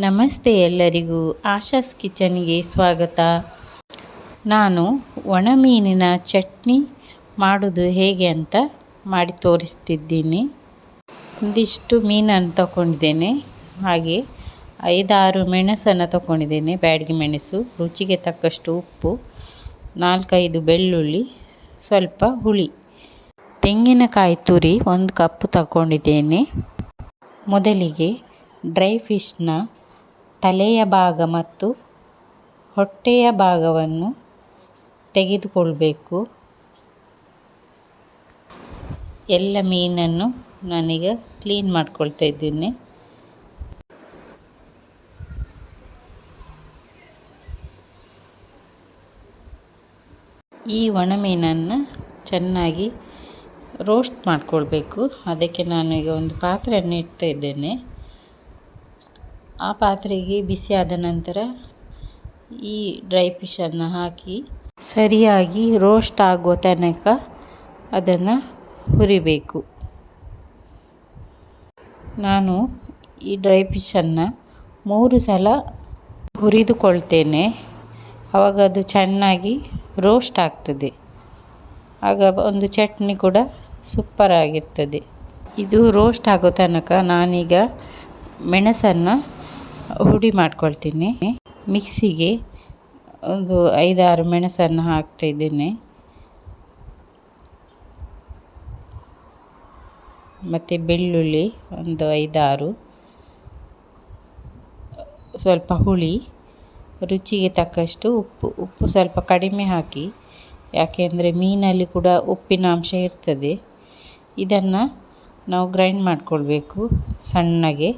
ನಮಸ್ತೆ ಎಲ್ಲರಿಗೂ ಆಶಾಸ್ ಕಿಚನ್ಗೆ ಸ್ವಾಗತ. ನಾನು ಒಣಮೀನಿನ ಚಟ್ನಿ ಮಾಡೋದು ಹೇಗೆ ಅಂತ ಮಾಡಿ ತೋರಿಸ್ತಿದ್ದೀನಿ. ಒಂದಿಷ್ಟು ಮೀನನ್ನು ತಗೊಂಡಿದ್ದೇನೆ, ಹಾಗೆ 5-6 ಮೆಣಸನ್ನು ತಗೊಂಡಿದ್ದೇನೆ, ಬ್ಯಾಡಗಿ ಮೆಣಸು, ರುಚಿಗೆ ತಕ್ಕಷ್ಟು ಉಪ್ಪು, 4-5 ಬೆಳ್ಳುಳ್ಳಿ, ಸ್ವಲ್ಪ ಹುಳಿ, ತೆಂಗಿನಕಾಯಿ ತುರಿ 1 ಕಪ್ ತಗೊಂಡಿದ್ದೇನೆ. ಮೊದಲಿಗೆ ಡ್ರೈ ಫಿಶ್ನ ತಲೆಯ ಭಾಗ ಮತ್ತು ಹೊಟ್ಟೆಯ ಭಾಗವನ್ನು ತೆಗೆದುಕೊಳ್ಬೇಕು. ಎಲ್ಲ ಮೀನನ್ನು ನಾನೀಗ ಕ್ಲೀನ್ ಮಾಡ್ಕೊಳ್ತಾ ಇದ್ದೀನಿ. ಈ ಒಣಮೀನನ್ನು ಚೆನ್ನಾಗಿ ರೋಸ್ಟ್ ಮಾಡ್ಕೊಳ್ಬೇಕು. ಅದಕ್ಕೆ ನಾನೀಗ ಒಂದು ಪಾತ್ರೆಯನ್ನು ಇಡ್ತಾ ಇದ್ದೇನೆ. ಆ ಪಾತ್ರೆಗೆ ಬಿಸಿ ಆದ ನಂತರ ಈ ಡ್ರೈ ಫಿಶನ್ನು ಹಾಕಿ ಸರಿಯಾಗಿ ರೋಸ್ಟ್ ಆಗುವ ತನಕ ಅದನ್ನು ಹುರಿಬೇಕು. ನಾನು ಈ ಡ್ರೈ ಫಿಶನ್ನು 3 ಸಲ ಹುರಿದುಕೊಳ್ತೇನೆ, ಆವಾಗ ಅದು ಚೆನ್ನಾಗಿ ರೋಸ್ಟ್ ಆಗ್ತದೆ. ಆಗ ಒಂದು ಚಟ್ನಿ ಕೂಡ ಸೂಪರ್ ಆಗಿರ್ತದೆ. ಇದು ರೋಸ್ಟ್ ಆಗೋ ತನಕ ನಾನೀಗ ಮೆಣಸನ್ನು ಹುಡಿ ಮಾಡ್ಕೊಳ್ತೀನಿ. ಮಿಕ್ಸಿಗೆ ಒಂದು 5-6 ಮೆಣಸನ್ನು ಹಾಕ್ತಾ ಇದ್ದೇನೆ. ಮತ್ತು ಬೆಳ್ಳುಳ್ಳಿ ಒಂದು 5-6, ಸ್ವಲ್ಪ ಹುಳಿ, ರುಚಿಗೆ ತಕ್ಕಷ್ಟು ಉಪ್ಪು ಸ್ವಲ್ಪ ಕಡಿಮೆ ಹಾಕಿ, ಯಾಕೆಂದರೆ ಮೀನಲ್ಲಿ ಕೂಡ ಉಪ್ಪಿನ ಅಂಶ ಇರ್ತದೆ. ಇದನ್ನು ನಾವು ಗ್ರೈಂಡ್ ಮಾಡಿಕೊಳ್ಬೇಕು ಸಣ್ಣಗೆ.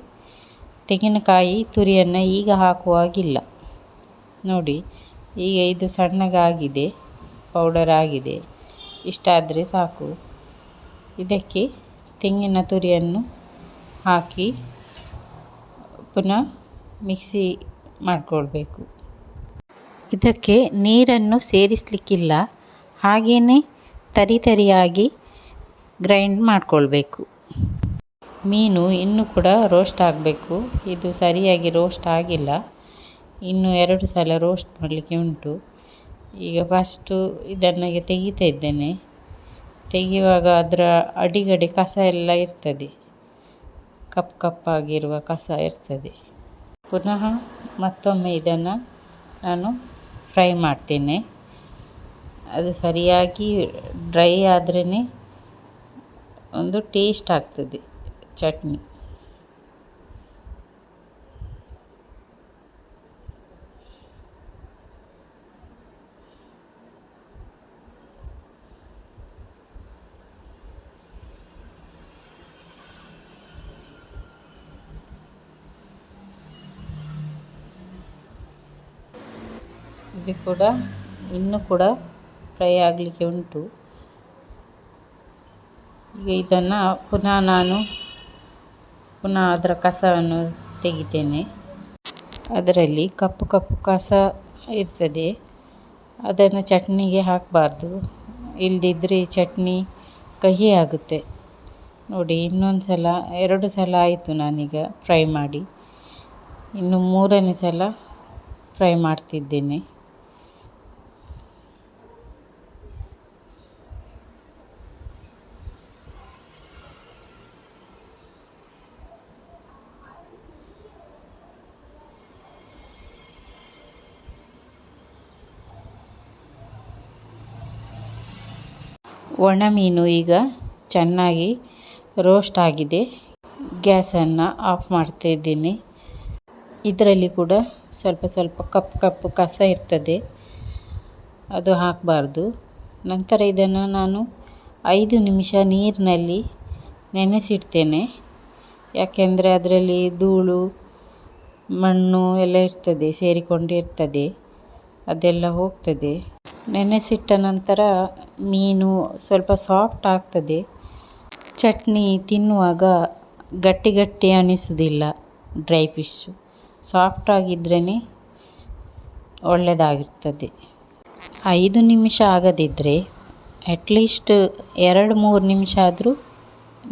ತೆಂಗಿನಕಾಯಿ ತುರಿಯನ್ನು ಈಗ ಹಾಕುವಾಗಿಲ್ಲ. ನೋಡಿ, ಈಗ ಇದು ಸಣ್ಣಗಾಗಿದೆ, ಪೌಡರ್ ಆಗಿದೆ. ಇಷ್ಟಾದರೆ ಸಾಕು. ಇದಕ್ಕೆ ತೆಂಗಿನ ತುರಿಯನ್ನು ಹಾಕಿ ಪುನಃ ಮಿಕ್ಸಿ ಮಾಡಿಕೊಳ್ಬೇಕು. ಇದಕ್ಕೆ ನೀರನ್ನು ಸೇರಿಸಲಿಕ್ಕಿಲ್ಲ, ಹಾಗೆಯೇ ತರಿಯಾಗಿ ಗ್ರೈಂಡ್ ಮಾಡಿಕೊಳ್ಬೇಕು. ಮೀನು ಇನ್ನೂ ಕೂಡ ರೋಸ್ಟ್ ಆಗಬೇಕು. ಇದು ಸರಿಯಾಗಿ ರೋಸ್ಟ್ ಆಗಿಲ್ಲ, ಇನ್ನೂ 2 ಸಲ ರೋಸ್ಟ್ ಮಾಡಲಿಕ್ಕೆ ಉಂಟು. ಈಗ ಫಸ್ಟು ಇದನ್ನು ತೆಗಿತಾ ಇದ್ದೇನೆ. ತೆಗೆಯುವಾಗ ಅದರ ಅಡಿಗಡಿ ಕಸ ಎಲ್ಲ ಇರ್ತದೆ, ಕಪ್ಪಾಗಿರುವ ಕಸ ಇರ್ತದೆ. ಪುನಃ ಮತ್ತೊಮ್ಮೆ ಇದನ್ನು ನಾನು ಫ್ರೈ ಮಾಡ್ತೇನೆ. ಅದು ಸರಿಯಾಗಿ ಡ್ರೈ ಆದ್ರೇ ಒಂದು ಟೇಸ್ಟ್ ಆಗ್ತದೆ ಚಟ್ನಿ. ಇದು ಕೂಡ ಇನ್ನೂ ಕೂಡ ಫ್ರೈ ಆಗಲಿಕ್ಕೆ ಉಂಟು. ಈಗ ಇದನ್ನು ಪುನಃ ಅದರ ಕಸವನ್ನು ತೆಗಿತೇನೆ. ಅದರಲ್ಲಿ ಕಪ್ಪು ಕಸ ಇರ್ತದೆ, ಅದನ್ನು ಚಟ್ನಿಗೆ ಹಾಕಬಾರ್ದು, ಇಲ್ಲದಿದ್ದರೆ ಚಟ್ನಿ ಕಹಿ ಆಗುತ್ತೆ. ನೋಡಿ, 2 ಸಲ ಆಯಿತು ನಾನೀಗ ಫ್ರೈ ಮಾಡಿ, ಇನ್ನು 3ನೇ ಸಲ ಫ್ರೈ ಮಾಡ್ತಿದ್ದೇನೆ. ಒಣಮೀನು ಈಗ ಚೆನ್ನಾಗಿ ರೋಸ್ಟ್ ಆಗಿದೆ. ಗ್ಯಾಸನ್ನು ಆಫ್ ಮಾಡ್ತಾ ಇದ್ದೀನಿ. ಇದರಲ್ಲಿ ಕೂಡ ಸ್ವಲ್ಪ ಕಪ್ಪು ಕಸ ಇರ್ತದೆ, ಅದು ಹಾಕಬಾರ್ದು. ನಂತರ ಇದನ್ನು ನಾನು 5 ನಿಮಿಷ ನೀರಿನಲ್ಲಿ ನೆನೆಸಿಡ್ತೇನೆ. ಯಾಕೆಂದರೆ ಅದರಲ್ಲಿ ಧೂಳು ಮಣ್ಣು ಎಲ್ಲ ಇರ್ತದೆ, ಸೇರಿಕೊಂಡಿರ್ತದೆ, ಅದೆಲ್ಲ ಹೋಗ್ತದೆ. ನೆನೆಸಿಟ್ಟ ನಂತರ ಮೀನು ಸ್ವಲ್ಪ ಸಾಫ್ಟ್ ಆಗ್ತದೆ. ಚಟ್ನಿ ತಿನ್ನುವಾಗ ಗಟ್ಟಿ ಅನಿಸೋದಿಲ್ಲ. ಡ್ರೈ ಫಿಶ್ಶು ಸಾಫ್ಟ್ ಆಗಿದ್ರೇ ಒಳ್ಳೆಯದಾಗಿರ್ತದೆ. 5 ನಿಮಿಷ ಆಗದಿದ್ದರೆ ಅಟ್ಲೀಸ್ಟ್ 2-3 ನಿಮಿಷ ಆದರೂ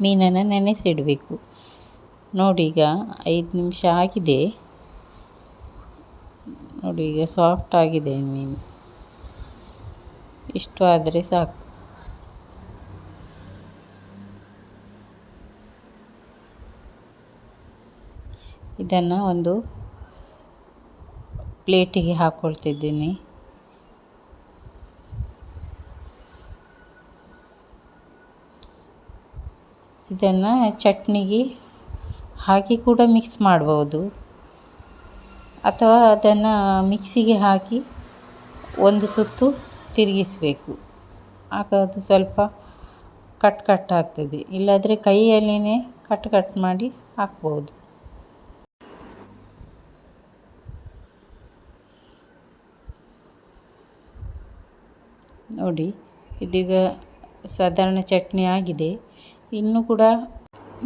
ಮೀನನ್ನು ನೆನೆಸಿಡಬೇಕು. ನೋಡಿ, ಈಗ 5 ನಿಮಿಷ ಆಗಿದೆ. ನೋಡಿ ಈಗ ಸಾಫ್ಟ್ ಆಗಿದೆ ಮೀನು. ಇಷ್ಟು ಆದರೆ ಸಾಕು. ಇದನ್ನು ಒಂದು ಪ್ಲೇಟಿಗೆ ಹಾಕ್ಕೊಳ್ತಿದ್ದೀನಿ. ಇದನ್ನು ಚಟ್ನಿಗೆ ಹಾಕಿ ಕೂಡ ಮಿಕ್ಸ್ ಮಾಡ್ಬೋದು, ಅಥವಾ ಅದನ್ನು ಮಿಕ್ಸಿಗೆ ಹಾಕಿ ಒಂದು ಸುತ್ತು ತಿರುಗಿಸಬೇಕು. ಆಗ ಅದು ಸ್ವಲ್ಪ ಕಟ್ ಆಗ್ತದೆ. ಇಲ್ಲಾದರೆ ಕೈಯಲ್ಲಿನೇ ಕಟ್ ಮಾಡಿ ಹಾಕ್ಬೋದು. ನೋಡಿ ಇದೀಗ ಸಾಧಾರಣ ಚಟ್ನಿ ಆಗಿದೆ. ಇನ್ನೂ ಕೂಡ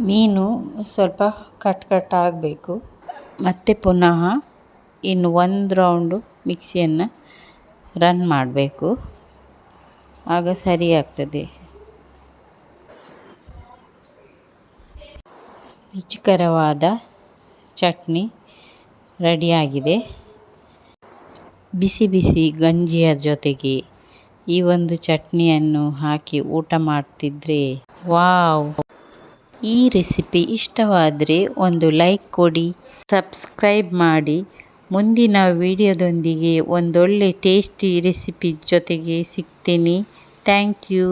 ಮೀನು ಸ್ವಲ್ಪ ಕಟ್ ಆಗಬೇಕು. ಮತ್ತೆ ಪುನಃ ಇನ್ನು ಒಂದು ರೌಂಡು ಮಿಕ್ಸಿಯನ್ನು ರನ್ ಮಾಡಬೇಕು, ಆಗ ಸರಿ ಆಗ್ತದೆ. ರುಚಿಕರವಾದ ಚಟ್ನಿ ರೆಡಿಯಾಗಿದೆ. ಬಿಸಿ ಬಿಸಿ ಗಂಜಿಯ ಜೊತೆಗೆ ಈ ಒಂದು ಚಟ್ನಿಯನ್ನು ಹಾಕಿ ಊಟ ಮಾಡ್ತಿದ್ರೆ ವಾವ್! ಈ ರೆಸಿಪಿ ಇಷ್ಟವಾದರೆ ಒಂದು ಲೈಕ್ ಕೊಡಿ, ಸಬ್ಸ್ಕ್ರೈಬ್ ಮಾಡಿ. ಮುಂದಿನ ವಿಡಿಯೋದೊಂದಿಗೆ ಒಂದೊಳ್ಳೆ ಟೇಸ್ಟಿ ರೆಸಿಪಿ ಜೊತೆಗೆ ಸಿಗ್ತೀನಿ. Thank you.